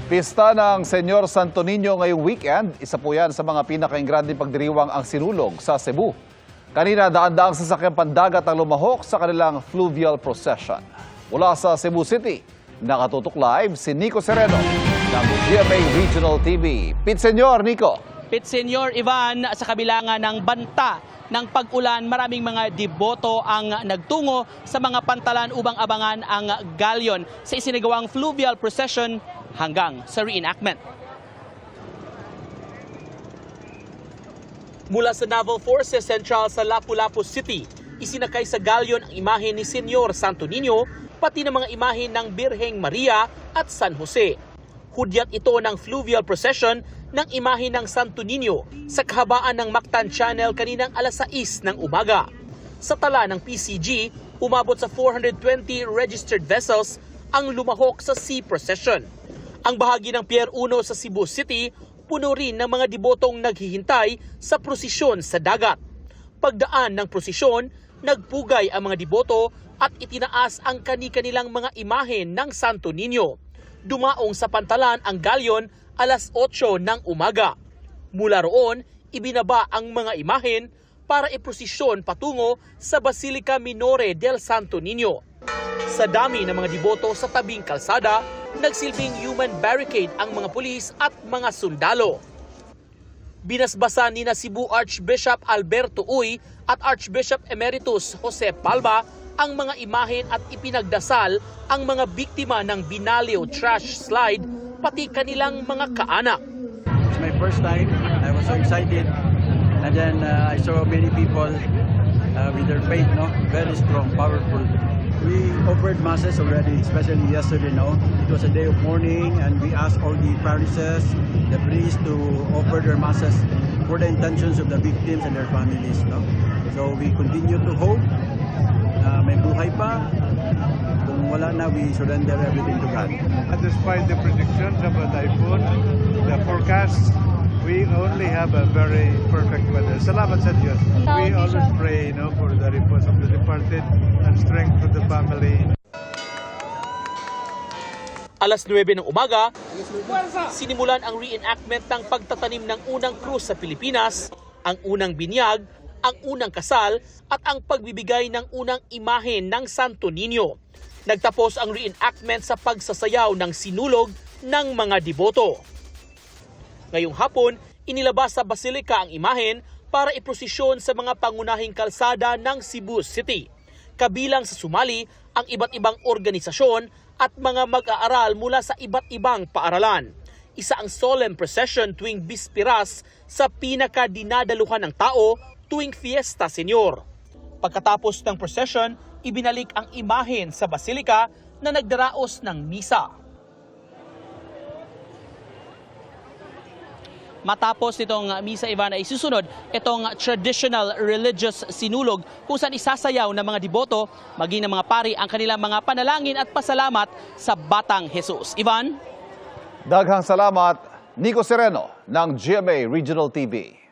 Pista ng Senyor Santo Niño ngayong weekend, isa po yan sa mga pinakaingranding pagdiriwang ang sinulog sa Cebu. Kanina daan-daang sasakyang pandagat ang lumahok sa kanilang fluvial procession. Mula sa Cebu City, nakatutok live si Nico Sereno ng GMA Regional TV. Pit Senyor, Nico. Pit Senyor Ivan, sa kabilangan ng banta ng pag-ulan, maraming mga deboto ang nagtungo sa mga pantalan upang abangan ang galyon sa isinagawang fluvial procession hanggang sa reenactment. Mula sa Naval Forces Central sa Lapu-Lapu City, isinakay sa galyon ang imahe ni Senyor Santo Niño, pati ng mga imahe ng Birheng Maria at San Jose. Hudyat ito ng fluvial procession ng imahe ng Santo Niño sa kahabaan ng Mactan Channel kaninang alas 6 ng umaga. Sa tala ng PCG, umabot sa 420 registered vessels ang lumahok sa sea procession. Ang bahagi ng Pier 1 sa Cebu City, puno rin ng mga debotong naghihintay sa prosesyon sa dagat. Pagdaan ng prosesyon, nagpugay ang mga deboto at itinaas ang kani-kanilang mga imahe ng Santo Niño. Dumaong sa pantalan ang galyon alas 8 ng umaga. Mula roon, ibinaba ang mga imahen para iprosesyon patungo sa Basilica Minore del Santo Niño. Sa dami ng mga deboto sa tabing kalsada, nagsilbing human barricade ang mga pulis at mga sundalo. Binasbasan ni Cebu Archbishop Alberto Uy at Archbishop Emeritus Jose Palma ang mga imahen at ipinagdasal ang mga biktima ng Binalio trash slide pati kanilang mga kaanak. It's my first time. I was so excited. And then I saw many people with their faith, very strong, powerful. We offered masses already, especially yesterday. It was a day of mourning, and we asked all the parishes, the priests, to offer their masses for the intentions of the victims and their families. So we continue to hope. May buhay pa. Kung wala na, we surrender everything to God. Despite the predictions of a typhoon, the forecast, we only have a very perfect weather. Salamat sa Diyos. We always pray for the repose of the departed and strength to the family. Alas 9 ng umaga, sinimulan ang reenactment ng pagtatanim ng unang krus sa Pilipinas, ang unang binyag, ang unang kasal at ang pagbibigay ng unang imahe ng Santo Niño. Nagtapos ang reenactment sa pagsasayaw ng sinulog ng mga deboto. Ngayong hapon, inilabas sa Basilica ang imahen para iprosesyon sa mga pangunahing kalsada ng Cebu City. Kabilang sa sumali ang iba't ibang organisasyon at mga mag-aaral mula sa iba't ibang paaralan. Isa ang solemn procession tuwing bispiras sa pinakadinadaluhan ng tao tuwing Fiesta Senyor. Pagkatapos ng procession, ibinalik ang imahen sa Basilica na nagdaraos ng misa. Matapos itong misa, Ivan, ay susunod itong traditional religious sinulog kung saan isasayaw ng mga deboto maging ng mga pari ang kanilang mga panalangin at pasalamat sa Batang Jesus. Ivan? Daghang salamat, Nico Sereno ng GMA Regional TV.